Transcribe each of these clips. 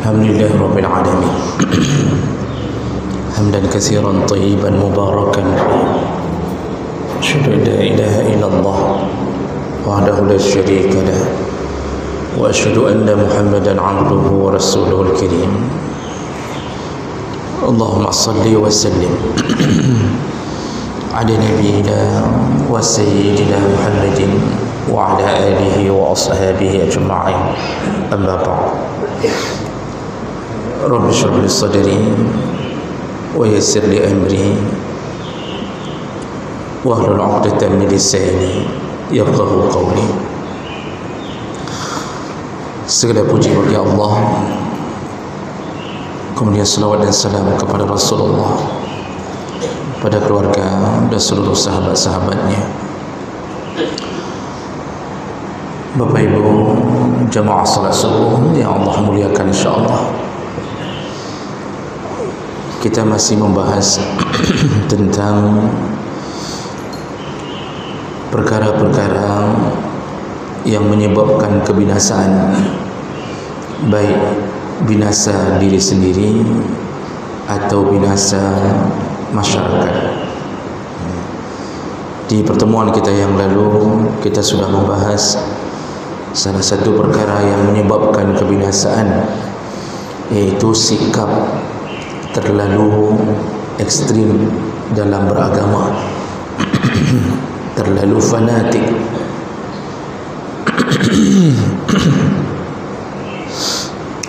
الحمد لله رب العالمين حمدا كثيرا طيبا مباركا فيه أشهد أن لا إله إلا الله وحده لا شريك له وأشهد أن محمدا عبده ورسوله الكريم اللهم صل وسلم على نبينا وسيدنا محمد وعلى آله وأصحابه أجمعين أما بعد رب اشرح لي صدري ويسر لي أمري واحلل عقدة من لساني يفقهوا قولي. Segala puji bagi Allah, kemudian salawat dan salam kepada Rasulullah, pada keluarga dan seluruh sahabat-sahabatnya. Bapak Ibu jamaah salat subuh yang Allah muliakan, insyaallah kita masih membahas tentang perkara-perkara yang menyebabkan kebinasaan, baik binasa diri sendiri atau binasa masyarakat. Di pertemuan kita yang lalu kita sudah membahas salah satu perkara yang menyebabkan kebinasaan, yaitu sikap terlalu ekstrim dalam beragama, terlalu fanatik.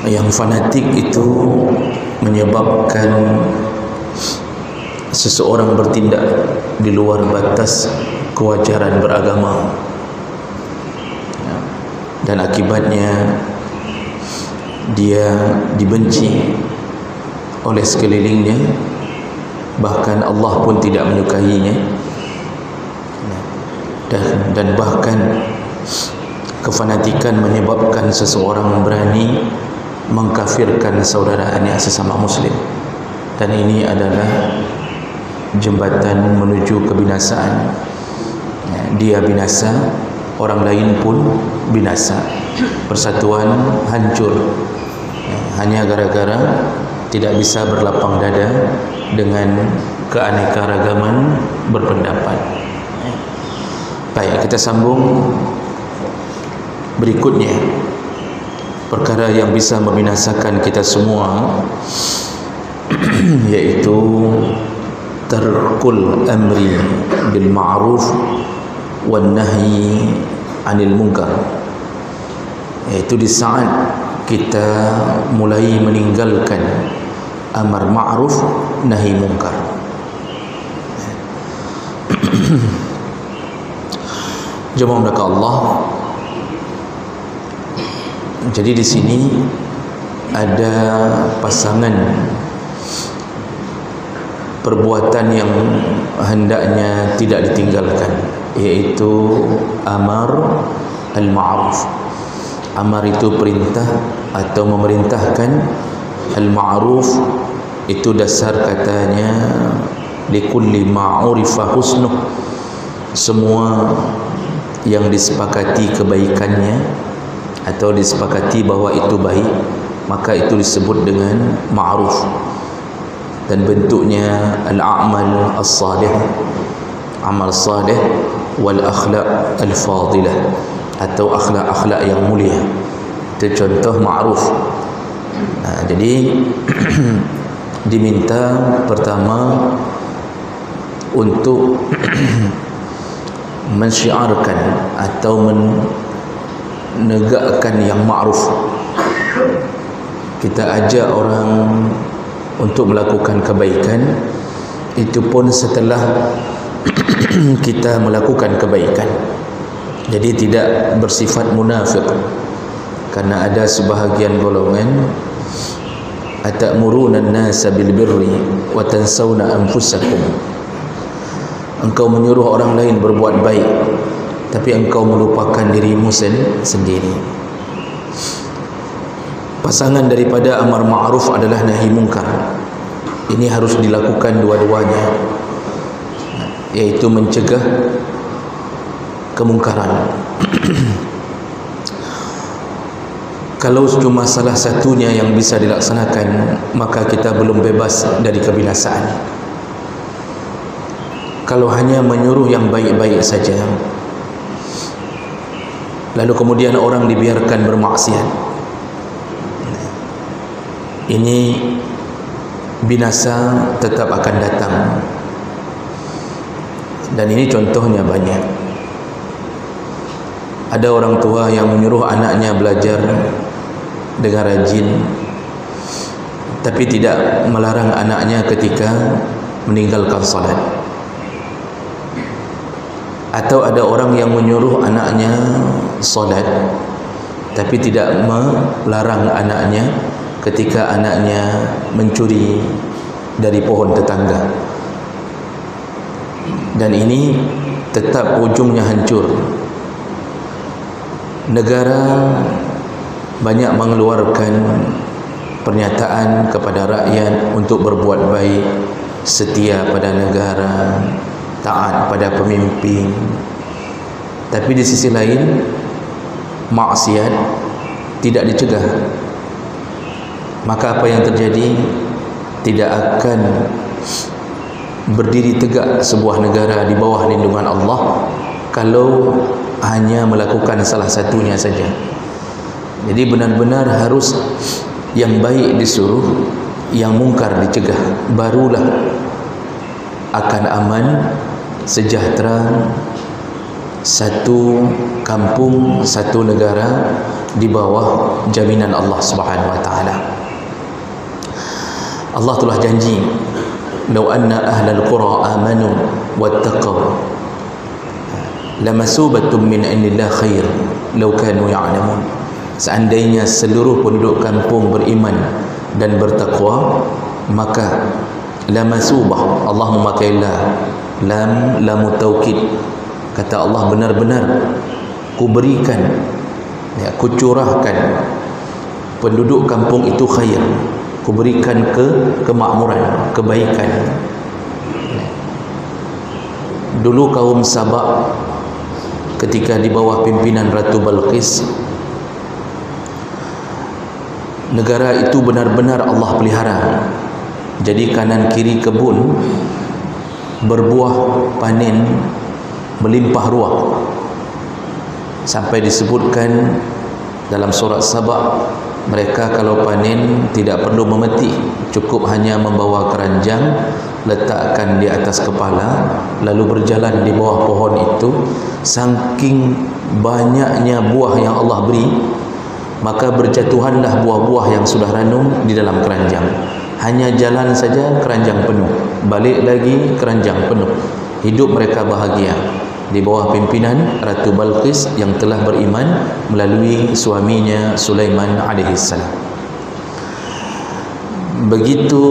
Yang fanatik itu menyebabkan seseorang bertindak di luar batas kewajaran beragama, dan akibatnya dia dibenci oleh sekelilingnya, bahkan Allah pun tidak menyukainya, dan bahkan kefanatikan menyebabkan seseorang berani mengkafirkan saudaranya sesama muslim, dan ini adalah jembatan menuju kebinasaan. Dia binasa, orang lain pun binasa, persatuan hancur, hanya gara-gara tidak bisa berlapang dada dengan keanekaragaman berpendapat. Baik, kita sambung berikutnya. Perkara yang bisa membinasakan kita semua yaitu tarkul amri bil ma'ruf wan nahyi 'anil munkar, yaitu di saat kita mulai meninggalkan amar ma'ruf nahi munkar. Jemaah maka Allah, jadi di sini ada pasangan perbuatan yang hendaknya tidak ditinggalkan, yaitu amar al-ma'ruf. Amar itu perintah atau memerintahkan, al-ma'ruf itu dasar katanya likulli ma'urifa husnuh, semua yang disepakati kebaikannya atau disepakati bahwa itu baik, maka itu disebut dengan ma'ruf. Dan bentuknya al-a'mal as-salih, amal salih, wal akhlaq al-fadilah, atau akhlak-akhlak yang mulia. Itu contoh ma'ruf. Jadi diminta pertama untuk mensyiarkan atau menegakkan yang ma'ruf. Kita ajak orang untuk melakukan kebaikan, itu pun setelah kita melakukan kebaikan. Jadi tidak bersifat munafik, karena ada sebahagian golongan atamuruna an-nasa bil birri wa tansawna anfusakum, engkau menyuruh orang lain berbuat baik tapi engkau melupakan dirimu sendiri. Pasangan daripada amar ma'ruf adalah nahi munkar. Ini harus dilakukan dua-duanya, yaitu mencegah kemungkaran. Kalau cuma salah satunya yang bisa dilaksanakan, maka kita belum bebas dari kebinasaan. Kalau hanya menyuruh yang baik-baik saja, lalu kemudian orang dibiarkan bermaksiat, ini binasa tetap akan datang. Dan ini contohnya banyak. Ada orang tua yang menyuruh anaknya belajar dengan rajin, tapi tidak melarang anaknya ketika meninggalkan salat. Atau ada orang yang menyuruh anaknya salat, tapi tidak melarang anaknya ketika anaknya mencuri dari pohon tetangga. Dan ini tetap ujungnya hancur. Negara banyak mengeluarkan pernyataan kepada rakyat untuk berbuat baik, setia pada negara, taat pada pemimpin. Tapi di sisi lain, maksiat tidak dicegah. Maka apa yang terjadi? Tidak akan berdiri tegak sebuah negara di bawah lindungan Allah kalau hanya melakukan salah satunya saja. Jadi benar-benar harus yang baik disuruh, yang mungkar dicegah, barulah akan aman, sejahtera, satu kampung, satu negara di bawah jaminan Allah Subhanahu wa taala. Allah telah janji, "Law anna ahlal qura amanu wattaqaw lamasubatun min indillah khair law kanu ya'lamun." Seandainya seluruh penduduk kampung beriman dan bertakwa, maka lamasubah, Allah memakai lam taukid. Kata Allah, benar-benar ku berikan, ku curahkan penduduk kampung itu khair, ku berikan kemakmuran, kebaikan. Dulu kaum Sabak ketika di bawah pimpinan Ratu Balqis, negara itu benar-benar Allah pelihara. Jadi kanan kiri kebun, berbuah panen, melimpah ruah. Sampai disebutkan dalam surat Sabah, mereka kalau panen tidak perlu memetik, cukup hanya membawa keranjang, letakkan di atas kepala, lalu berjalan di bawah pohon itu. Saking banyaknya buah yang Allah beri, maka berjatuhanlah buah-buah yang sudah ranum di dalam keranjang. Hanya jalan saja keranjang penuh, balik lagi keranjang penuh. Hidup mereka bahagia di bawah pimpinan Ratu Balqis yang telah beriman melalui suaminya Sulaiman alaihissalam. Begitu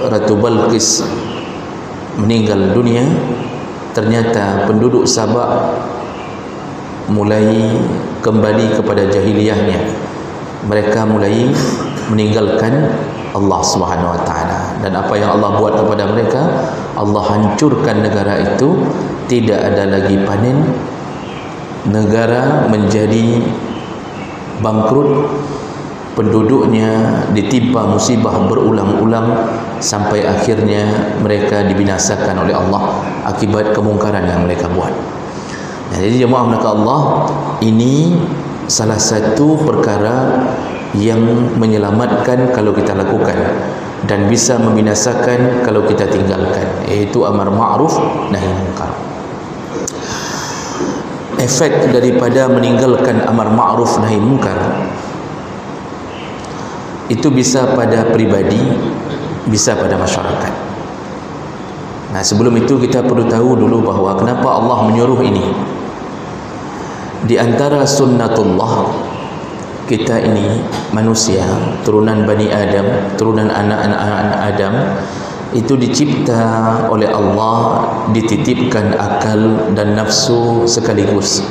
Ratu Balqis meninggal dunia, ternyata penduduk Sabak mulai kembali kepada jahiliyahnya. Mereka mulai meninggalkan Allah Subhanahu wa taala. Dan apa yang Allah buat kepada mereka? Allah hancurkan negara itu, tidak ada lagi panen, negara menjadi bangkrut, penduduknya ditimpa musibah berulang-ulang sampai akhirnya mereka dibinasakan oleh Allah akibat kemungkaran yang mereka buat. Nah, jadi jemaah maka Allah, ini salah satu perkara yang menyelamatkan kalau kita lakukan dan bisa membinasakan kalau kita tinggalkan, yaitu amar ma'ruf nahi munkar. Efek daripada meninggalkan amar ma'ruf nahi munkar itu bisa pada pribadi, bisa pada masyarakat. Nah, sebelum itu kita perlu tahu dulu bahawa kenapa Allah menyuruh ini. Di antara sunnatullah, kita ini manusia, turunan Bani Adam, turunan anak-anak Adam, itu dicipta oleh Allah, dititipkan akal dan nafsu sekaligus.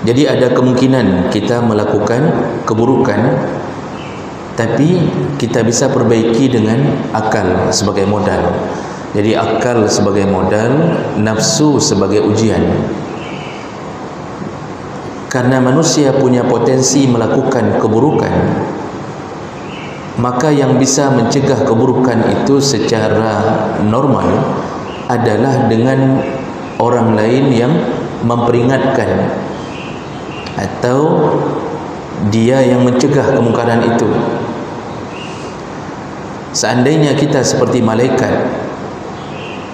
Jadi ada kemungkinan kita melakukan keburukan, tapi kita bisa perbaiki dengan akal sebagai modal. Jadi akal sebagai modal, nafsu sebagai ujian. Karena manusia punya potensi melakukan keburukan, maka yang bisa mencegah keburukan itu secara normal adalah dengan orang lain yang memperingatkan, atau dia yang mencegah kemungkaran itu. Seandainya kita seperti malaikat,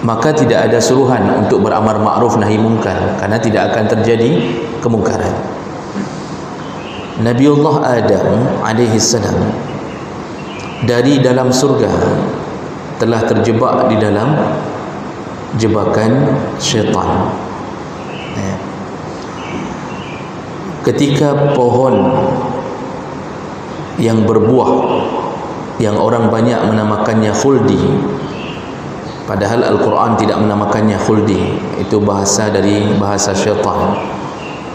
maka tidak ada suruhan untuk beramar ma'ruf nahi mungkar, karena tidak akan terjadi kemungkaran. Nabiullah Adam alaihi salam dari dalam surga telah terjebak di dalam jebakan syaitan. Ketika pohon yang berbuah, yang orang banyak menamakannya khuldi, padahal Al-Quran tidak menamakannya khuldi, itu bahasa dari bahasa syaitan.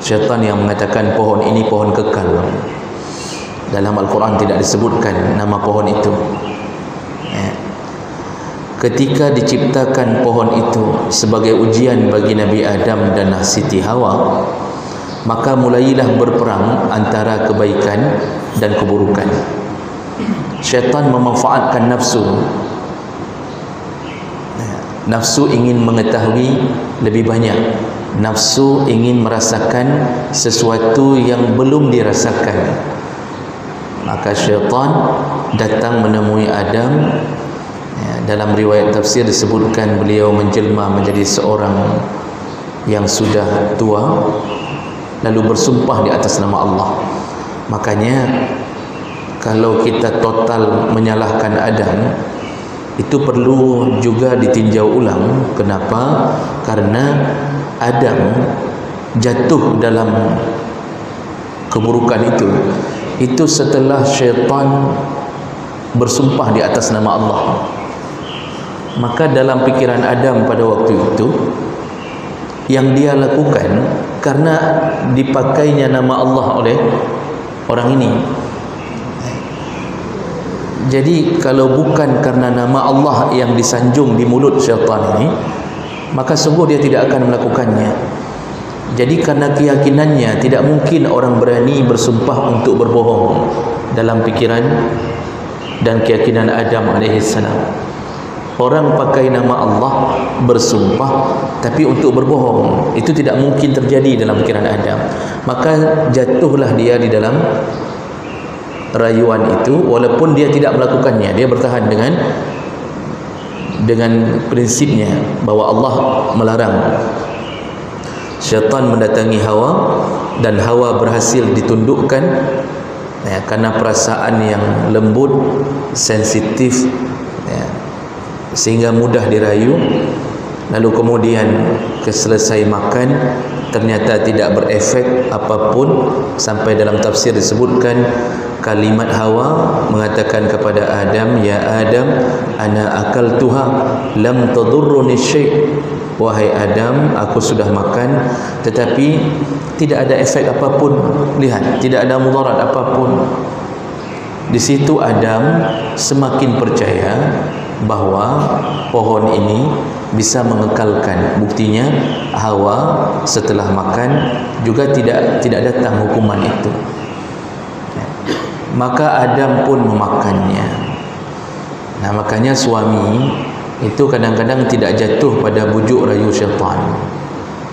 Syaitan yang mengatakan pohon ini pohon kekal. Dalam Al-Quran tidak disebutkan nama pohon itu. Ketika diciptakan pohon itu sebagai ujian bagi Nabi Adam dan Siti Hawa, maka mulailah berperang antara kebaikan dan keburukan. Syaitan memanfaatkan nafsu. Nafsu ingin mengetahui lebih banyak. Nafsu ingin merasakan sesuatu yang belum dirasakan. Maka syaitan datang menemui Adam. Dalam riwayat tafsir disebutkan beliau menjelma menjadi seorang yang sudah tua, lalu bersumpah di atas nama Allah. Makanya kalau kita total menyalahkan Adam, itu perlu juga ditinjau ulang. Kenapa? Karena Adam jatuh dalam keburukan itu setelah syaitan bersumpah di atas nama Allah. Maka dalam pikiran Adam pada waktu itu, yang dia lakukan karena dipakainya nama Allah oleh orang ini. Jadi kalau bukan karena nama Allah yang disanjung di mulut syaitan ini, maka sungguh dia tidak akan melakukannya. Jadi karena keyakinannya tidak mungkin orang berani bersumpah untuk berbohong. Dalam pikiran dan keyakinan Adam alaihissalam, orang pakai nama Allah bersumpah tapi untuk berbohong, itu tidak mungkin terjadi dalam pikiran Adam. Maka jatuhlah dia di dalam rayuan itu, walaupun dia tidak melakukannya. Dia bertahan dengan prinsipnya bahwa Allah melarang. Syaitan mendatangi Hawa, dan Hawa berhasil ditundukkan karena perasaan yang lembut, sensitif, sehingga mudah dirayu. Lalu kemudian selesai makan, ternyata tidak berefek apapun. Sampai dalam tafsir disebutkan kalimat Hawa mengatakan kepada Adam, "Ya Adam, ana akaltuha lam tadurruni syai'." Wahai Adam, aku sudah makan tetapi tidak ada efek apapun. Lihat, tidak ada mudarat apapun. Di situ Adam semakin percaya bahwa pohon ini bisa mengekalkan. Buktinya Hawa setelah makan juga tidak datang hukuman itu. Maka Adam pun memakannya. Nah, makanya suami itu kadang-kadang tidak jatuh pada bujuk rayu syaitan,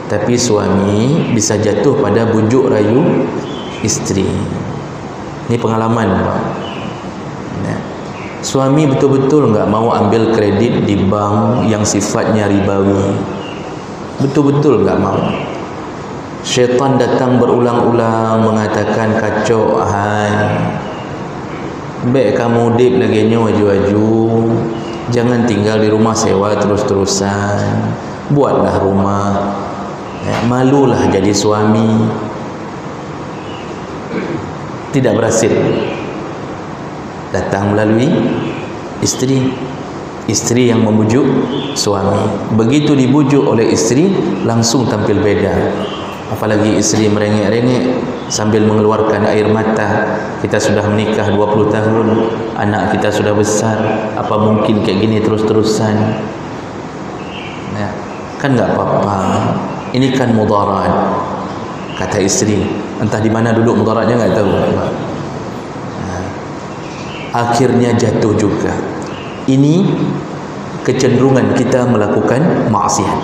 tapi suami bisa jatuh pada bujuk rayu isteri. Ini pengalaman, Pak. Suami betul-betul enggak mau ambil kredit di bank yang sifatnya ribawi. Betul-betul enggak mau. Syaitan datang berulang-ulang mengatakan, kacau, baik kamu dip lagi waju-waju, jangan tinggal di rumah sewa terus-terusan, buatlah rumah, malulah jadi suami. Tidak berhasil. Datang melalui isteri yang membujuk suami. Begitu dibujuk oleh isteri, langsung tampil beda. Apalagi isteri merengek-rengek sambil mengeluarkan air mata. Kita sudah menikah 20 tahun, anak kita sudah besar, apa mungkin kayak gini terus-terusan? Kan enggak apa-apa, ini kan mudarat, kata isteri. Entah di mana duduk mudaratnya enggak tahu. Akhirnya jatuh juga. Ini kecenderungan kita melakukan maksiat.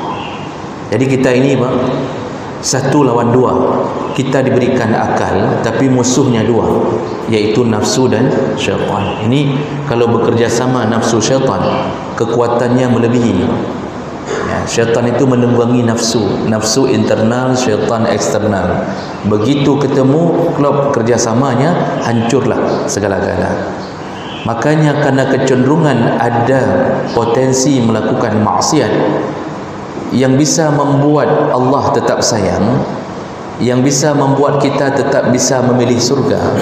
Jadi kita ini Pak, satu lawan dua. Kita diberikan akal, tapi musuhnya dua, yaitu nafsu dan syaitan. Ini kalau bekerja sama nafsu syaitan, kekuatannya melebihi. Ya, syaitan itu menunggangi nafsu, nafsu internal, syaitan eksternal. Begitu ketemu, klub kerjasamanya, hancurlah segala-gala. Makanya karena kecenderungan ada potensi melakukan maksiat yang bisa membuat Allah tetap sayang, yang bisa membuat kita tetap bisa memilih surga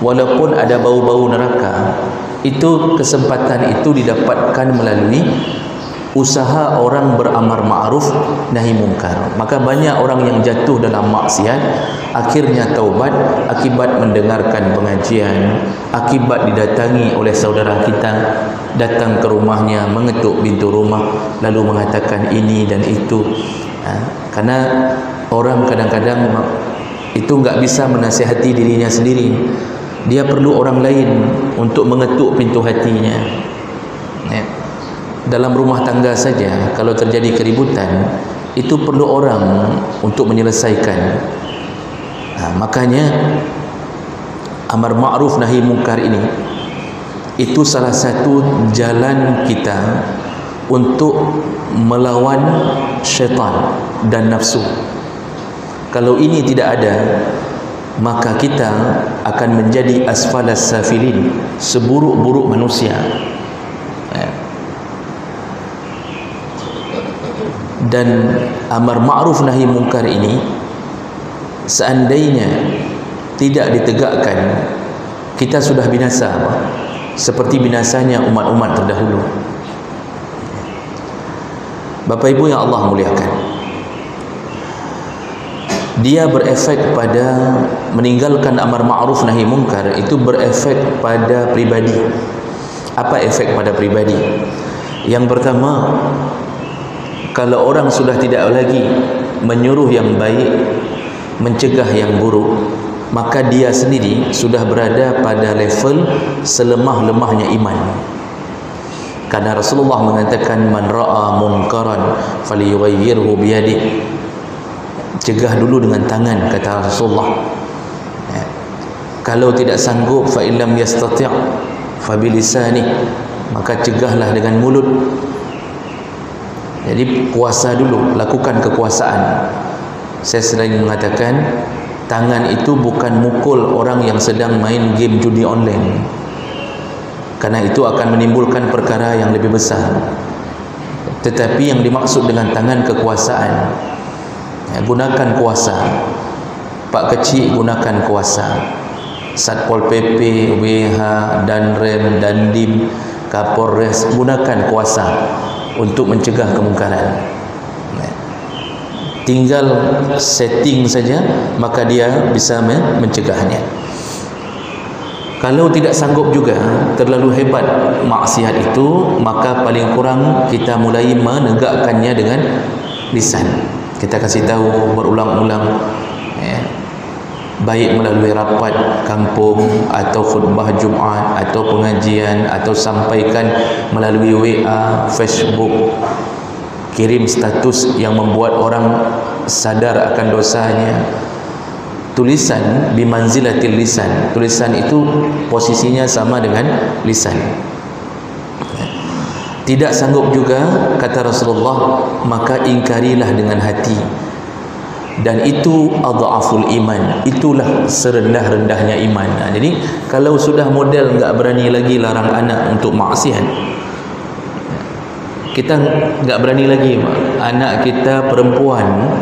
walaupun ada bau-bau neraka, itu kesempatan itu didapatkan melalui usaha orang beramar ma'ruf nahi mungkar. Maka banyak orang yang jatuh dalam maksiat akhirnya taubat akibat mendengarkan pengajian, akibat didatangi oleh saudara kita, datang ke rumahnya, mengetuk pintu rumah lalu mengatakan ini dan itu. Karena orang kadang-kadang itu enggak bisa menasihati dirinya sendiri, dia perlu orang lain untuk mengetuk pintu hatinya. Dalam rumah tangga saja kalau terjadi keributan, itu perlu orang untuk menyelesaikan. Makanya amar ma'ruf nahi mungkar ini, itu salah satu jalan kita untuk melawan syaitan dan nafsu. Kalau ini tidak ada, maka kita akan menjadi asfalas safilin, seburuk-buruk manusia. Dan amar ma'ruf nahi mungkar ini seandainya tidak ditegakkan, kita sudah binasa seperti binasanya umat-umat terdahulu. Bapak Ibu yang Allah muliakan, dia berefek pada meninggalkan amar ma'ruf nahi mungkar, itu berefek pada pribadi. Apa efek pada pribadi? Yang pertama, kalau orang sudah tidak lagi menyuruh yang baik, mencegah yang buruk, maka dia sendiri sudah berada pada level selemah-lemahnya iman. Karena Rasulullah mengatakan, man ra'a munkaran falyughayyirhu biyadihi. Cegah dulu dengan tangan, kata Rasulullah. Kalau tidak sanggup, fa illam yastati' fa bilisani, maka cegahlah dengan mulut. Jadi kuasa dulu, lakukan kekuasaan. Saya sering mengatakan, tangan itu bukan mukul orang yang sedang main game judi online, karena itu akan menimbulkan perkara yang lebih besar. Tetapi yang dimaksud dengan tangan kekuasaan, gunakan kuasa. Pak Kecil gunakan kuasa, Satpol PP, WH, Danrem, Dandim, Kapolres, gunakan kuasa untuk mencegah kemungkaran. Tinggal setting saja, maka dia bisa mencegahnya. Kalau tidak sanggup juga, terlalu hebat maksiat itu, maka paling kurang kita mulai menegakkannya dengan lisan. Kita kasih tahu berulang-ulang, baik melalui rapat kampung atau khutbah Jumaat atau pengajian, atau sampaikan melalui WA, Facebook, kirim status yang membuat orang sadar akan dosanya. Tulisan bimanzilatil lisan, tulisan itu posisinya sama dengan lisan. Tidak sanggup juga, kata Rasulullah, maka ingkarilah dengan hati. Dan itu adhaful iman, itulah serendah-rendahnya iman. Jadi kalau sudah model enggak berani lagi larang anak untuk maksiat, kita enggak berani lagi anak kita perempuan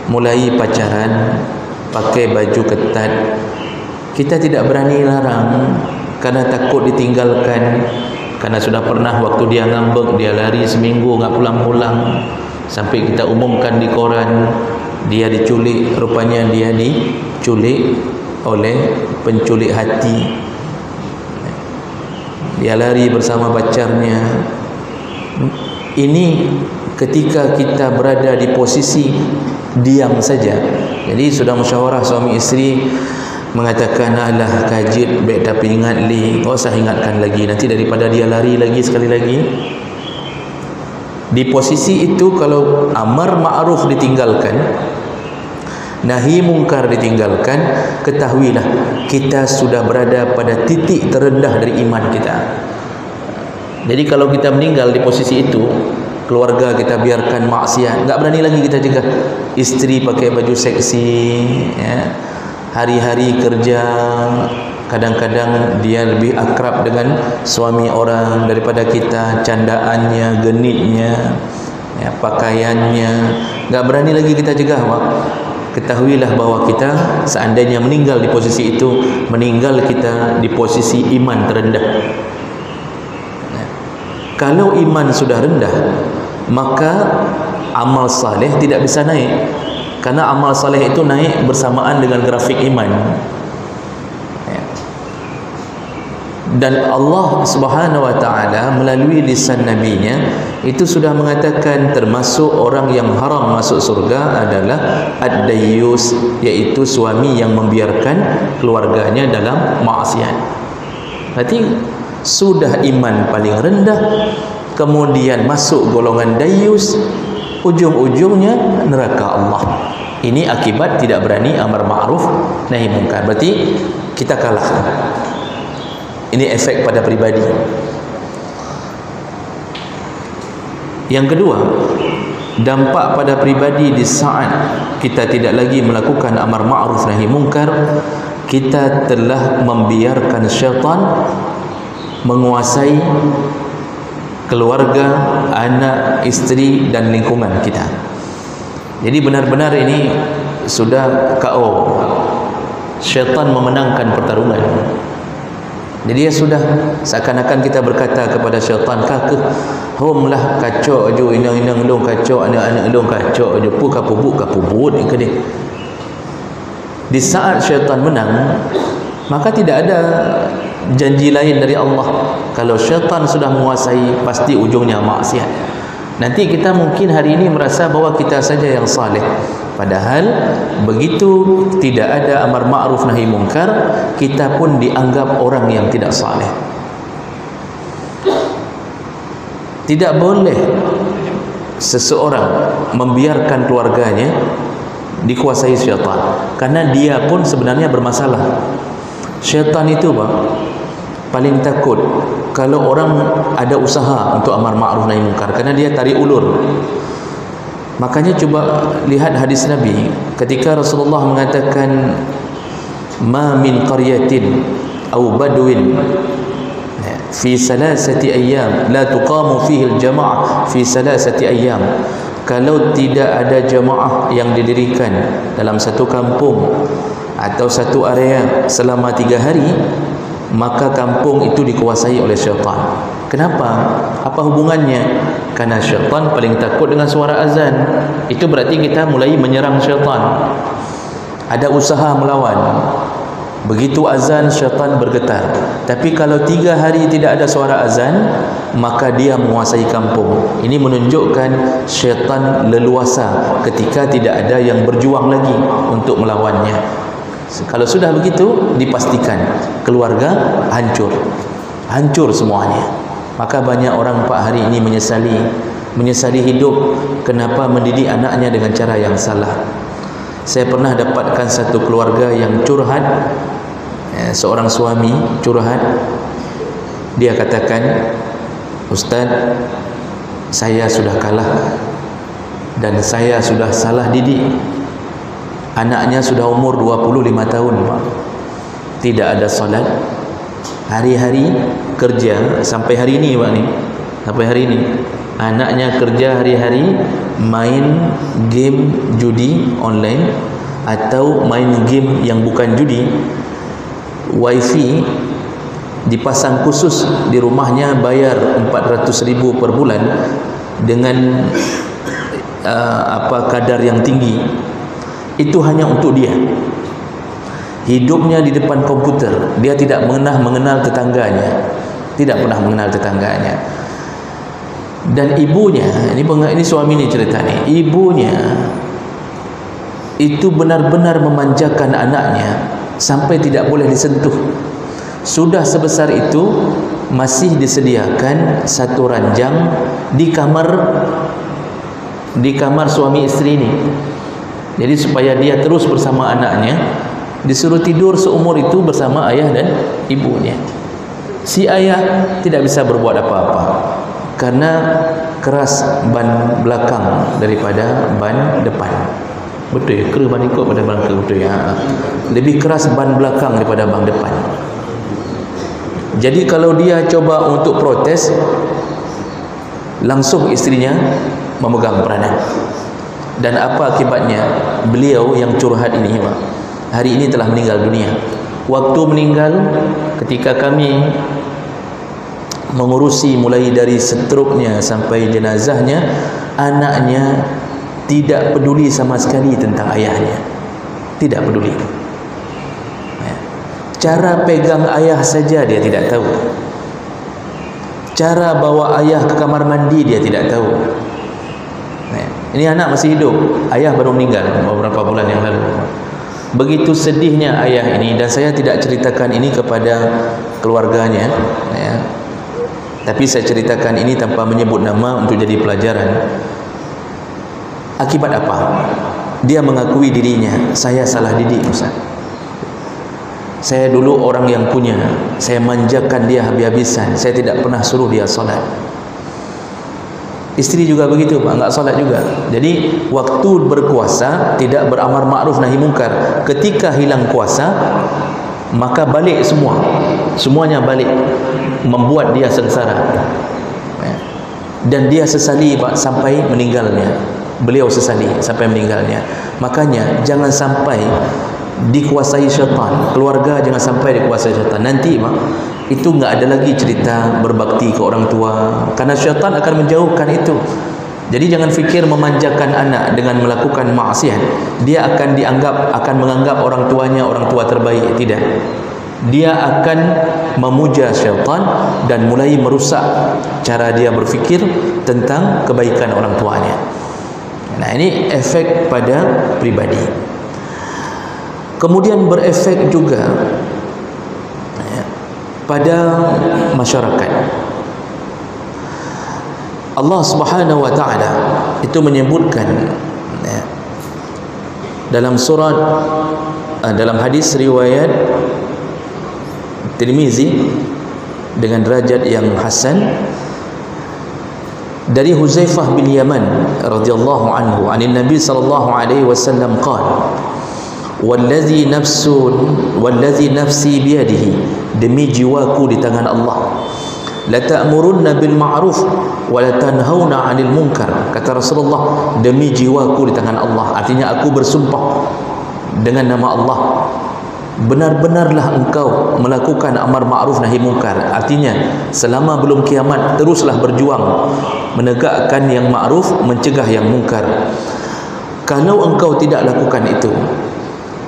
mulai pacaran, pakai baju ketat, kita tidak berani larang karena takut ditinggalkan. Karena sudah pernah waktu dia ngambek, dia lari seminggu enggak pulang-pulang, sampai kita umumkan di koran, dia diculik. Rupanya dia diculik oleh penculik hati. Dia lari bersama pacarnya. Ini ketika kita berada di posisi diam saja. Jadi sudah musyawarah suami isteri, mengatakan alah kajit baik tapi ingat li, tak usah ingatkan lagi, nanti daripada dia lari lagi sekali lagi. Di posisi itu kalau amar ma'ruf ditinggalkan, nahi mungkar ditinggalkan, ketahuilah kita sudah berada pada titik terendah dari iman kita. Jadi kalau kita meninggal di posisi itu, keluarga kita biarkan maksiat, tak berani lagi kita cegah. Isteri pakai baju seksi, ya, hari-hari kerja, kadang-kadang dia lebih akrab dengan suami orang daripada kita, candaannya, genitnya, ya, pakaiannya, tak berani lagi kita cegah, Pak. Ketahuilah bahawa kita seandainya meninggal di posisi itu, meninggal kita di posisi iman terendah. Kalau iman sudah rendah, maka amal saleh tidak bisa naik, karena amal saleh itu naik bersamaan dengan grafik iman. Dan Allah Subhanahu wa taala melalui lisan nabinya itu sudah mengatakan termasuk orang yang haram masuk surga adalah ad-dayyus, iaitu suami yang membiarkan keluarganya dalam maksiat. Berarti sudah iman paling rendah, kemudian masuk golongan dayyus, ujung-ujungnya neraka Allah. Ini akibat tidak berani amar ma'ruf nahi mungkar. Berarti kita kalah. Ini efek pada pribadi. Yang kedua, dampak pada pribadi di saat kita tidak lagi melakukan amar ma'ruf nahi mungkar, kita telah membiarkan syaitan menguasai keluarga, anak, isteri dan lingkungan kita. Jadi benar-benar ini sudah KO. Syaitan memenangkan pertarungan. Jadi dia sudah seakan-akan kita berkata kepada syaitan, kakek hom lah kacau je inang-inang dong kacau, anak-anak dong kacau je pu kapubut ke dia. Di saat syaitan menang, maka tidak ada janji lain dari Allah. Kalau syaitan sudah menguasai, pasti ujungnya maksiat. Nanti kita mungkin hari ini merasa bahwa kita saja yang saleh, padahal begitu tidak ada amar ma'ruf nahi mungkar, kita pun dianggap orang yang tidak saleh. Tidak boleh seseorang membiarkan keluarganya dikuasai syaitan, karena dia pun sebenarnya bermasalah. Syaitan itu paling takut kalau orang ada usaha untuk amar ma'ruf nahi mungkar, karena dia tarik ulur. Makanya coba lihat hadis Nabi ketika Rasulullah mengatakan ma min qaryatin aw badwin fi salasati ayyam la tuqamu fihi al-jama'ah fi salasati ayyam. Kalau tidak ada jamaah yang didirikan dalam satu kampung atau satu area selama 3 hari, maka kampung itu dikuasai oleh syaitan. Kenapa? Apa hubungannya? Karena syaitan paling takut dengan suara azan. Itu berarti kita mulai menyerang syaitan. Ada usaha melawan. Begitu azan, syaitan bergetar. Tapi kalau 3 hari tidak ada suara azan, maka dia menguasai kampung. Ini menunjukkan syaitan leluasa ketika tidak ada yang berjuang lagi untuk melawannya. Kalau sudah begitu, dipastikan keluarga hancur semuanya. Maka banyak orang Pak hari ini menyesali hidup, kenapa mendidik anaknya dengan cara yang salah. Saya pernah dapatkan satu keluarga yang curhat, seorang suami curhat. Dia katakan, Ustaz, saya sudah kalah dan saya sudah salah didik. Anaknya sudah umur 25 tahun, Pak. Tidak ada salat, hari-hari kerja sampai hari ini, Pak, nih. Sampai hari ini anaknya kerja hari-hari main game judi online atau main game yang bukan judi. Wifi dipasang khusus di rumahnya, bayar 400.000 per bulan dengan kadar yang tinggi. Itu hanya untuk dia. Hidupnya di depan komputer. Dia tidak pernah mengenal tetangganya. Tidak pernah mengenal tetangganya. Dan ibunya, ini suami ni cerita ni, ibunya itu benar-benar memanjakan anaknya sampai tidak boleh disentuh. Sudah sebesar itu masih disediakan satu ranjang di kamar suami istri ini. Jadi supaya dia terus bersama anaknya, disuruh tidur seumur itu bersama ayah dan ibunya. Si ayah tidak bisa berbuat apa-apa karena keras ban belakang daripada ban depan. Betul ya, kera ban ikut pada belakang, betul ya. Lebih keras ban belakang daripada ban depan. Jadi kalau dia coba untuk protes, langsung istrinya memegang peranan. Dan apa akibatnya? Beliau yang curhat ini hari ini telah meninggal dunia. Waktu meninggal, ketika kami mengurusi mulai dari setruknya sampai jenazahnya, anaknya tidak peduli sama sekali tentang ayahnya. Tidak peduli. Cara pegang ayah saja dia tidak tahu. Cara bawa ayah ke kamar mandi dia tidak tahu. Ini anak masih hidup, ayah baru meninggal beberapa bulan yang lalu. Begitu sedihnya ayah ini, dan saya tidak ceritakan ini kepada keluarganya ya. Tapi saya ceritakan ini tanpa menyebut nama untuk jadi pelajaran. Akibat apa? Dia mengakui dirinya, saya salah didik Ustaz. Saya dulu orang yang punya, saya manjakan dia habis-habisan, saya tidak pernah suruh dia solat. Istri juga begitu Pak, enggak solat juga. Jadi waktu berkuasa tidak beramar ma'ruf nahi mungkar. Ketika hilang kuasa, maka balik semuanya balik, membuat dia sengsara. Dan dia sesali Pak sampai meninggalnya. Beliau sesali sampai meninggalnya. Makanya jangan sampai dikuasai syaitan. Keluarga jangan sampai dikuasai syaitan. Nanti Pak, itu enggak ada lagi cerita berbakti ke orang tua, karena syaitan akan menjauhkan itu. Jadi jangan fikir memanjakan anak dengan melakukan maksiat, dia akan menganggap orang tuanya orang tua terbaik. Tidak. Dia akan memuja syaitan dan mulai merusak cara dia berfikir tentang kebaikan orang tuanya. Nah, ini efek pada pribadi. Kemudian berefek juga pada masyarakat. Allah Subhanahu wa taala itu menyebutkan dalam surat, dalam hadis riwayat Tirmizi dengan derajat yang hasan dari Huzaifah bin Yaman radhiyallahu anhu, anin Nabi sallallahu alaihi wasallam qala, wallazi nafsi biyadihi, demi jiwaku di tangan Allah, la ta'murunna bil ma'ruf wa la tanhauna 'anil munkar. Kata Rasulullah, demi jiwaku di tangan Allah, artinya aku bersumpah dengan nama Allah, benar-benarlah engkau melakukan amar ma'ruf nahi munkar. Artinya selama belum kiamat teruslah berjuang menegakkan yang ma'ruf, mencegah yang munkar. Kalau engkau tidak lakukan itu,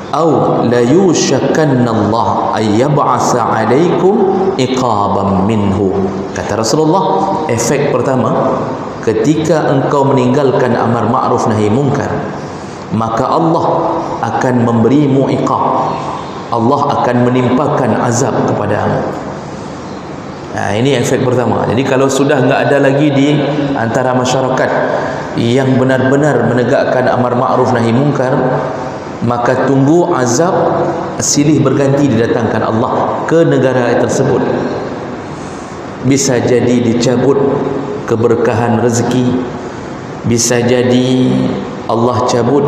au la yushakanna Allah ay yab'atsa 'alaikum iqaban minhu. Kata Rasulullah, efek pertama ketika engkau meninggalkan amar ma'ruf nahi munkar, maka Allah akan memberimu iqab. Allah akan menimpakan azab kepadamu. Nah, ini efek pertama. Jadi kalau sudah enggak ada lagi di antara masyarakat yang benar-benar menegakkan amar ma'ruf nahi munkar, maka tunggu azab silih berganti didatangkan Allah ke negara tersebut. Bisa jadi dicabut keberkahan rezeki, bisa jadi Allah cabut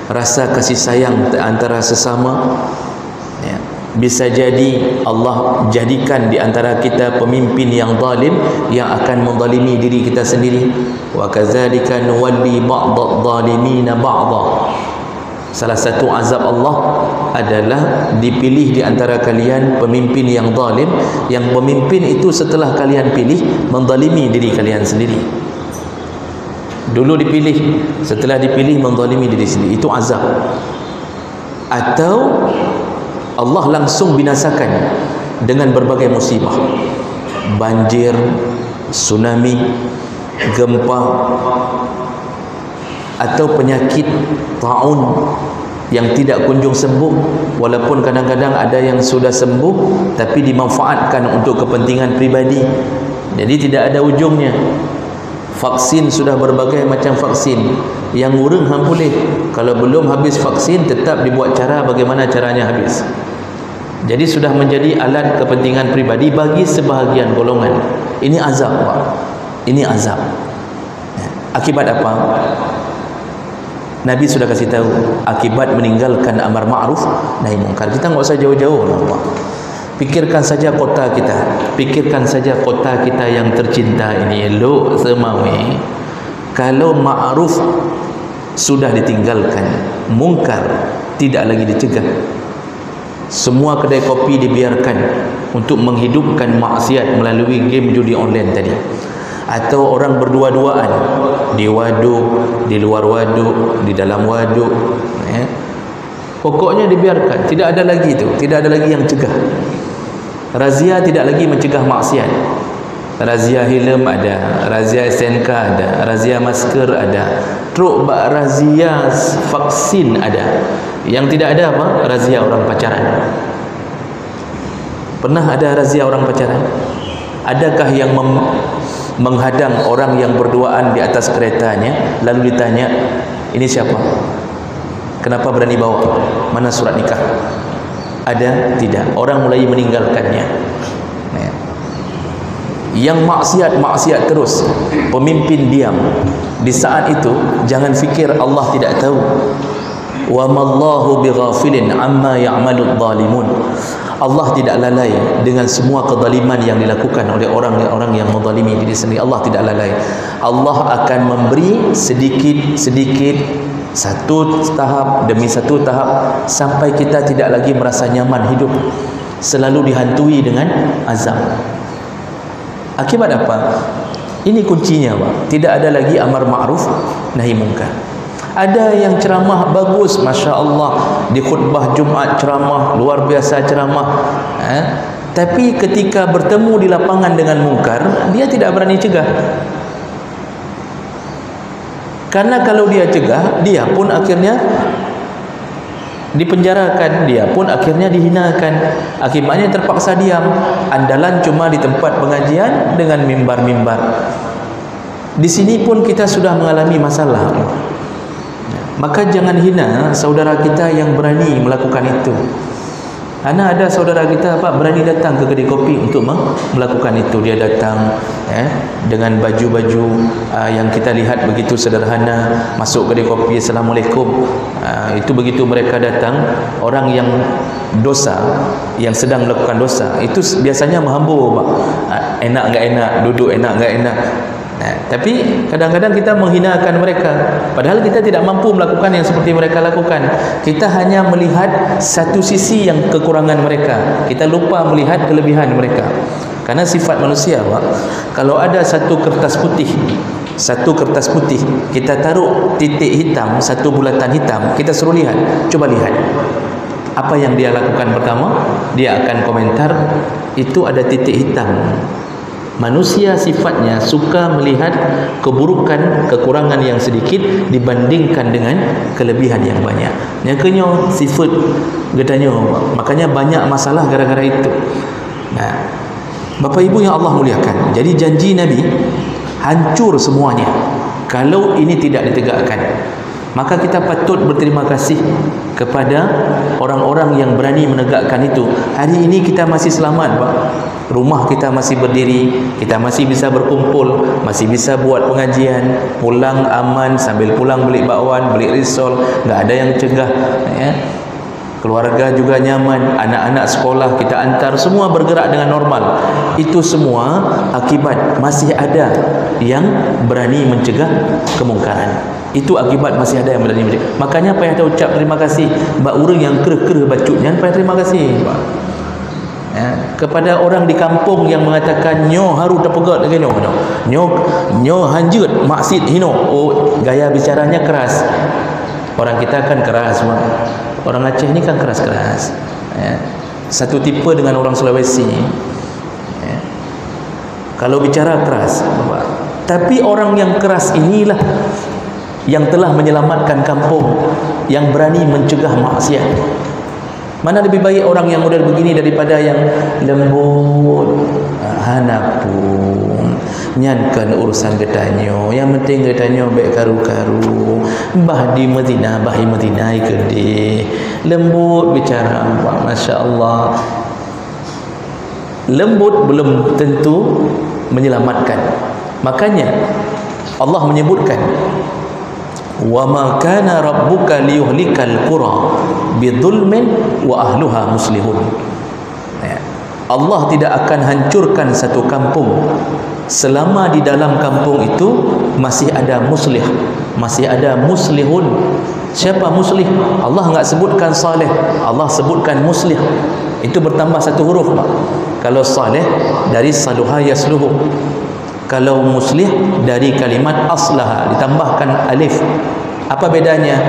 rasa kasih sayang antara sesama, ya. Bisa jadi Allah jadikan di antara kita pemimpin yang zalim, yang akan menzalimi diri kita sendiri. Wa kadzalika nuwalli ba'dadh zalimina ba'dha. Salah satu azab Allah adalah dipilih di antara kalian pemimpin yang zalim, yang pemimpin itu setelah kalian pilih menzalimi diri kalian sendiri. Dulu dipilih, setelah dipilih menzalimi diri sendiri. Itu azab. Atau Allah langsung binasakan dengan berbagai musibah, banjir, tsunami, gempa, atau penyakit taun yang tidak kunjung sembuh, walaupun kadang-kadang ada yang sudah sembuh tapi dimanfaatkan untuk kepentingan pribadi, jadi tidak ada ujungnya. Vaksin sudah berbagai macam vaksin, yang urang hang boleh, kalau belum habis vaksin tetap dibuat cara bagaimana caranya habis. Jadi sudah menjadi alat kepentingan pribadi bagi sebahagian golongan. Ini azab, Pak. Ini azab. Akibat apa? Nabi sudah kasih tahu, akibat meninggalkan amar ma'ruf nahi munkar. Kita enggak usah jauh-jauh lah, Pak. Pikirkan saja kota kita, pikirkan saja kota kita yang tercinta ini, elok semawi. Kalau ma'ruf sudah ditinggalkan, munkar tidak lagi dicegah. Semua kedai kopi dibiarkan untuk menghidupkan maksiat melalui game judi online tadi. Atau orang berdua-duaan di waduk, di luar waduk, di dalam waduk, pokoknya dibiarkan, tidak ada lagi itu, tidak ada lagi yang cegah. Razia tidak lagi mencegah maksiat. Razia helm ada, razia SNK ada, razia masker ada, teruk razia vaksin ada. Yang tidak ada apa? Razia orang pacaran. Pernah ada razia orang pacaran? Adakah yang menghadang orang yang berduaan di atas keretanya lalu ditanya, ini siapa? Kenapa berani bawa? Mana surat nikah? Ada? Tidak. Orang mulai meninggalkannya. Yang maksiat terus, pemimpin diam. Di saat itu jangan fikir Allah tidak tahu. Wa mallahu bighafilin amma ya'maludz zalimun. Allah tidak lalai dengan semua kezaliman yang dilakukan oleh orang-orang yang menzalimi diri sendiri. Allah tidak lalai. Allah akan memberi sedikit-sedikit, satu tahap demi satu tahap, sampai kita tidak lagi merasa nyaman hidup, selalu dihantui dengan azab. Akibat apa? Ini kuncinya, Pak. Tidak ada lagi amar ma'ruf nahi munkar. Ada yang ceramah bagus, Masya Allah, di khutbah Jumat ceramah, luar biasa ceramah, tapi ketika bertemu di lapangan dengan mungkar, dia tidak berani cegah. Karena kalau dia cegah, dia pun akhirnya dipenjarakan, dia pun akhirnya dihinakan. Akibatnya terpaksa diam. Andalan cuma di tempat pengajian dengan mimbar-mimbar. Di sini pun kita sudah mengalami masalah. Maka jangan hina saudara kita yang berani melakukan itu. Karena ada saudara kita berani datang ke kedai kopi untuk melakukan itu. Dia datang dengan baju-baju yang kita lihat begitu sederhana, masuk kedai kopi, Assalamualaikum. Itu begitu mereka datang, orang yang dosa, yang sedang melakukan dosa, itu biasanya menghambur, Pak. Enak enggak enak, duduk enak enggak enak. Tapi kadang-kadang kita menghinakan mereka, padahal kita tidak mampu melakukan yang seperti mereka lakukan. Kita hanya melihat satu sisi yang kekurangan mereka, kita lupa melihat kelebihan mereka. Karena sifat manusia, Pak, kalau ada satu kertas putih, kita taruh titik hitam, satu bulatan hitam, kita suruh lihat, coba lihat apa yang dia lakukan. Pertama, dia akan komentar, itu ada titik hitam. Manusia sifatnya suka melihat keburukan, kekurangan yang sedikit dibandingkan dengan kelebihan yang banyak. Nyakanya sifat gedanya, makanya banyak masalah gara-gara itu. Nah, Bapak Ibu yang Allah muliakan, jadi janji Nabi hancur semuanya kalau ini tidak ditegakkan. Maka kita patut berterima kasih kepada orang-orang yang berani menegakkan itu. Hari ini kita masih selamat, Pak. Rumah kita masih berdiri, kita masih bisa berkumpul, masih bisa buat pengajian, pulang aman, sambil pulang beli bakwan, beli risol, enggak ada yang cegah, Keluarga juga nyaman, anak-anak sekolah kita antar, semua bergerak dengan normal. Itu semua akibat masih ada yang berani mencegah kemungkaran. Itu akibat masih ada yang berani mencegah. Makanya payah ada ucap terima kasih bak urang yang kereh-kereh bacutnya, payah terima kasih, Pak. Kepada orang di kampung yang mengatakan nyo haru terpegat lagi nyo hanjut maksud hino, gaya bicaranya keras. Orang kita kan keras, orang Aceh ni kan keras-keras, satu tipe dengan orang Sulawesi, kalau bicara keras. Tapi orang yang keras inilah yang telah menyelamatkan kampung, yang berani mencegah maksiat. Mana lebih baik orang yang model begini daripada yang lembut, hanapun, nyankan urusan getanyo, yang penting getanyo baik karu-karu, bah di Madinah, bahi Madinah gede, lembut bicara, Masya Allah. Lembut belum tentu menyelamatkan. Makanya Allah menyebutkan, wa ma kana rabbuka liyuhlikal qura bidzulmin wa ahluha muslihun. Allah tidak akan hancurkan satu kampung selama di dalam kampung itu masih ada muslih, masih ada muslihun. Siapa muslih? Allah enggak sebutkan saleh, Allah sebutkan muslih. Itu bertambah satu huruf, Pak. Kalau saleh dari saluha yasluhu. Kalau muslih dari kalimat aslaha ditambahkan alif. Apa bedanya?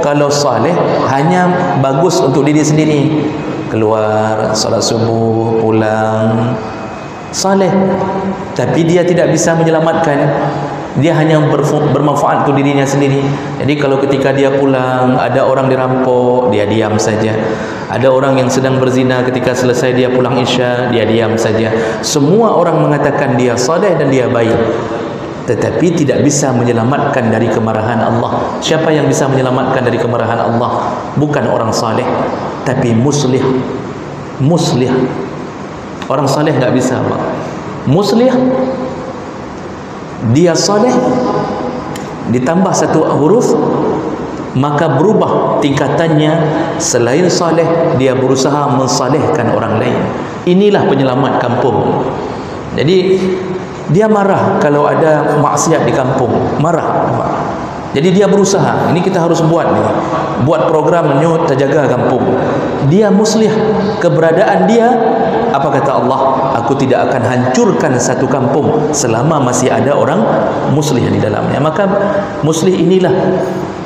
Kalau saleh hanya bagus untuk diri sendiri, keluar salat subuh, pulang, saleh. Tapi dia tidak bisa menyelamatkan. Dia hanya bermanfaat untuk dirinya sendiri. Jadi kalau ketika dia pulang ada orang dirampok, dia diam saja. Ada orang yang sedang berzina, ketika selesai dia pulang isya, dia diam saja. Semua orang mengatakan dia saleh dan dia baik, tetapi tidak bisa menyelamatkan dari kemarahan Allah. Siapa yang bisa menyelamatkan dari kemarahan Allah? Bukan orang saleh, tapi muslih. Muslih. Orang saleh enggak bisa, Pak. Muslih, dia saleh ditambah satu huruf, maka berubah tingkatannya. Selain saleh, dia berusaha mensalehkan orang lain. Inilah penyelamat kampung. Jadi dia marah kalau ada maksiat di kampung, marah. Jadi dia berusaha, ini kita harus buat nih, buat program menyut terjaga kampung. Dia muslih, keberadaan dia, apa kata Allah? Aku tidak akan hancurkan satu kampung selama masih ada orang muslih di dalamnya. Maka muslih inilah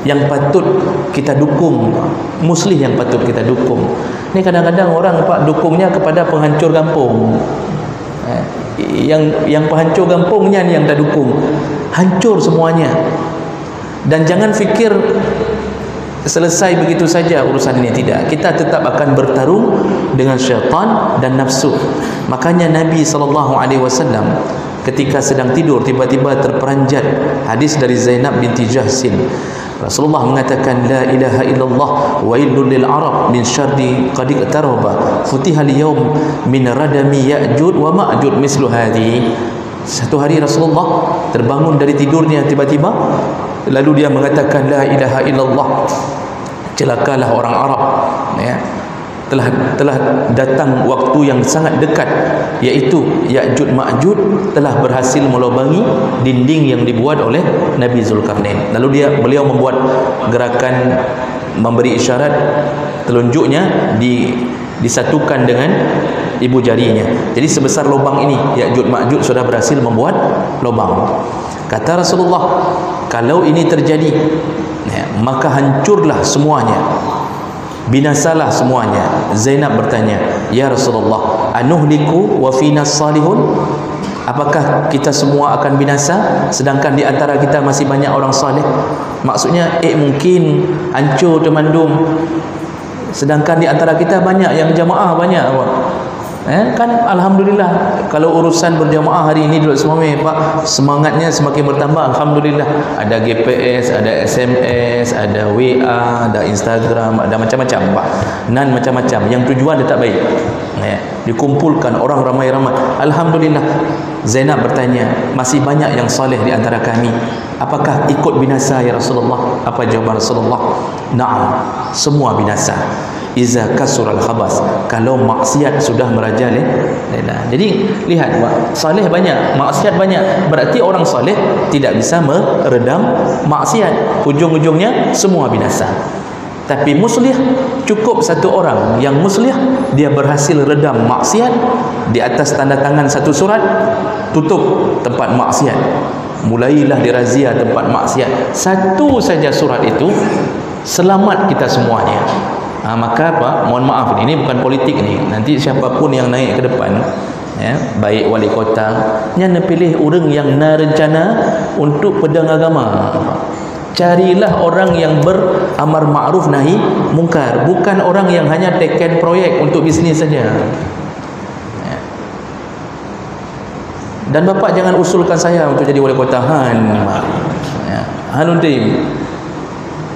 yang patut kita dukung, muslih yang patut kita dukung. Ini kadang-kadang orang, Pak, dukungnya kepada penghancur kampung. Yang penghancur kampungnya ni yang tak dukung, hancur semuanya. Dan jangan fikir selesai begitu saja urusan ini, tidak. Kita tetap akan bertarung dengan syaitan dan nafsu. Makanya Nabi SAW ketika sedang tidur tiba-tiba terperanjat. Hadis dari Zainab binti Jahsin, Rasulullah mengatakan, la ilaha illallah wailul lil arab min syarri qad iqtaraba futihal yawm min radami ya'jud wa ma'jud mislu hadhi. Satu hari Rasulullah terbangun dari tidurnya tiba-tiba, lalu dia mengatakan la ilaha illallah, celakalah orang Arab, ya, telah datang waktu yang sangat dekat, yaitu Ya'jud Ma'jud telah berhasil melubangi dinding yang dibuat oleh Nabi Zulkarnain. Lalu beliau membuat gerakan memberi isyarat, telunjuknya disatukan dengan ibu jarinya. Jadi sebesar lubang ini Ya'jud Ma'jud sudah berhasil membuat lubang. Kata Rasulullah, kalau ini terjadi, ya, maka hancurlah semuanya, binasalah semuanya. Zainab bertanya, ya Rasulullah, anuhliku wa fina salihun? Apakah kita semua akan binasa sedangkan di antara kita masih banyak orang saleh? Maksudnya mungkin hancur temandum sedangkan di antara kita banyak yang jamaah, banyak, Pak. Kan alhamdulillah, kalau urusan berjamaah hari ini duduk semua, Pak, semangatnya semakin bertambah, alhamdulillah. Ada GPS, ada SMS, ada WA, ada Instagram, ada macam-macam, Pak. Nan macam-macam yang tujuan dia tak baik, ya, dikumpulkan orang ramai-ramai. Alhamdulillah. Zainab bertanya, masih banyak yang saleh di antara kami, apakah ikut binasa ya Rasulullah? Apa jawaban Rasulullah? Na'am, semua binasa. Iza kasural khabas, kalau maksiat sudah merajalela. Jadi lihat, saleh banyak, maksiat banyak, berarti orang saleh tidak bisa meredam maksiat, ujung-ujungnya semua binasa. Tapi muslih, cukup satu orang yang muslih, dia berhasil redam maksiat di atas tanda tangan satu surat, tutup tempat maksiat, mulailah dirazia tempat maksiat. Satu saja surat itu selamat kita semuanya. Maka apa? Mohon maaf, ini bukan politik ni. Nanti siapapun yang naik ke depan, ya, baik wali kota, yang pilih orang yang nak rencana untuk pedang agama. Carilah orang yang beramar ma'ruf nahi mungkar, bukan orang yang hanya teken proyek untuk bisnes saja. Dan Bapak jangan usulkan saya untuk jadi wali kota Hanun Tim.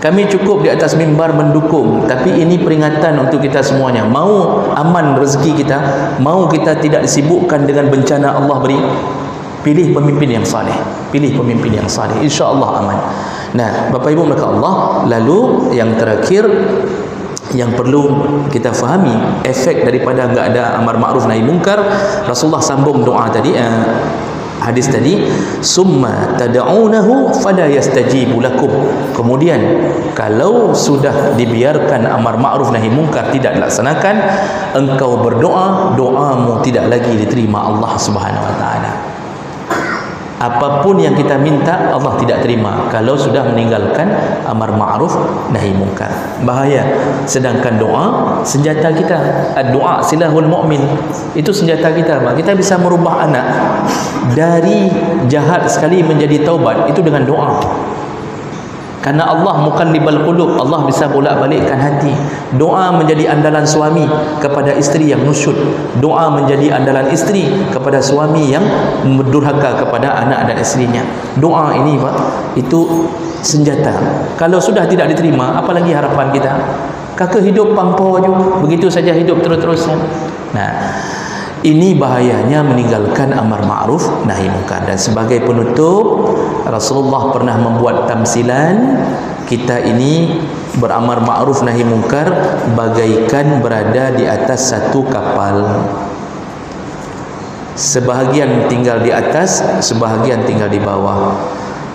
Kami cukup di atas mimbar mendukung, tapi ini peringatan untuk kita semuanya. Mau aman rezeki kita, mau kita tidak disibukkan dengan bencana Allah beri, pilih pemimpin yang saleh. Pilih pemimpin yang saleh, insya-Allah aman. Nah, Bapak Ibu maka Allah, lalu yang terakhir yang perlu kita fahami efek daripada enggak ada amar ma'ruf nahi mungkar. Rasulullah sambung doa tadi, hadis tadi, summa tad'unahu fala yastajibu lakum. Kemudian kalau sudah dibiarkan amar ma'ruf nahi mungkar tidak dilaksanakan, engkau berdoa, doamu tidak lagi diterima Allah Subhanahu wa taala. Apapun yang kita minta Allah tidak terima kalau sudah meninggalkan amar ma'ruf nahi mungkar. Bahaya. Sedangkan doa senjata kita. Doa silahul mu'min. Itu senjata kita. Kita bisa merubah anak dari jahat sekali menjadi taubat itu dengan doa. Karena Allah muqallibal qulub, Allah bisa bolak-balikkan hati. Doa menjadi andalan suami kepada isteri yang nusyud. Doa menjadi andalan isteri kepada suami yang berdurhaka kepada anak dan isterinya. Doa ini Pak, itu senjata. Kalau sudah tidak diterima, apalagi harapan kita? Kakak hidup pangpo je, begitu saja hidup terus-terusan. Nah, ini bahayanya meninggalkan amar ma'ruf nahi mungkar. Dan sebagai penutup, Rasulullah pernah membuat tamsilan, kita ini beramar ma'ruf nahi mungkar bagaikan berada di atas satu kapal. Sebahagian tinggal di atas, sebahagian tinggal di bawah.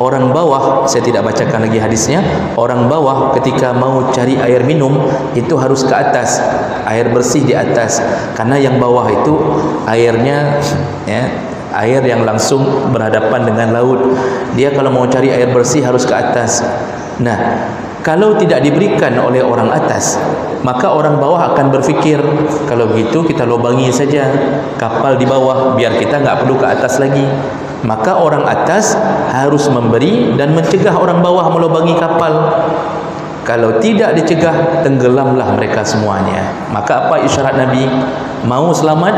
Orang bawah, saya tidak bacakan lagi hadisnya, orang bawah ketika mau cari air minum itu harus ke atas, air bersih di atas, karena yang bawah itu airnya air yang langsung berhadapan dengan laut. Dia kalau mau cari air bersih harus ke atas. Nah, kalau tidak diberikan oleh orang atas, maka orang bawah akan berfikir, kalau begitu kita lobangi saja kapal di bawah biar kita nggak perlu ke atas lagi. Maka orang atas harus memberi dan mencegah orang bawah melobangi kapal. Kalau tidak dicegah, tenggelamlah mereka semuanya. Maka apa isyarat Nabi? Mau selamat,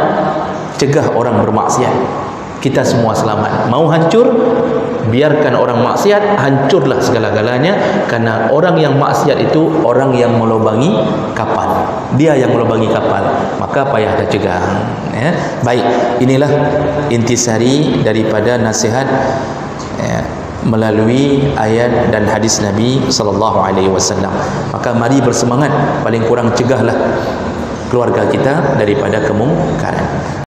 cegah orang bermaksiat. Kita semua selamat. Mau hancur, biarkan orang maksiat, hancurlah segala-galanya. Karena orang yang maksiat itu orang yang melobangi kapal. Dia yang melobangi kapal, maka payah dah cegah. Baik, inilah intisari daripada nasihat melalui ayat dan hadis Nabi sallallahu alaihi wasallam. Maka mari bersemangat, paling kurang cegahlah keluarga kita daripada kemungkaran.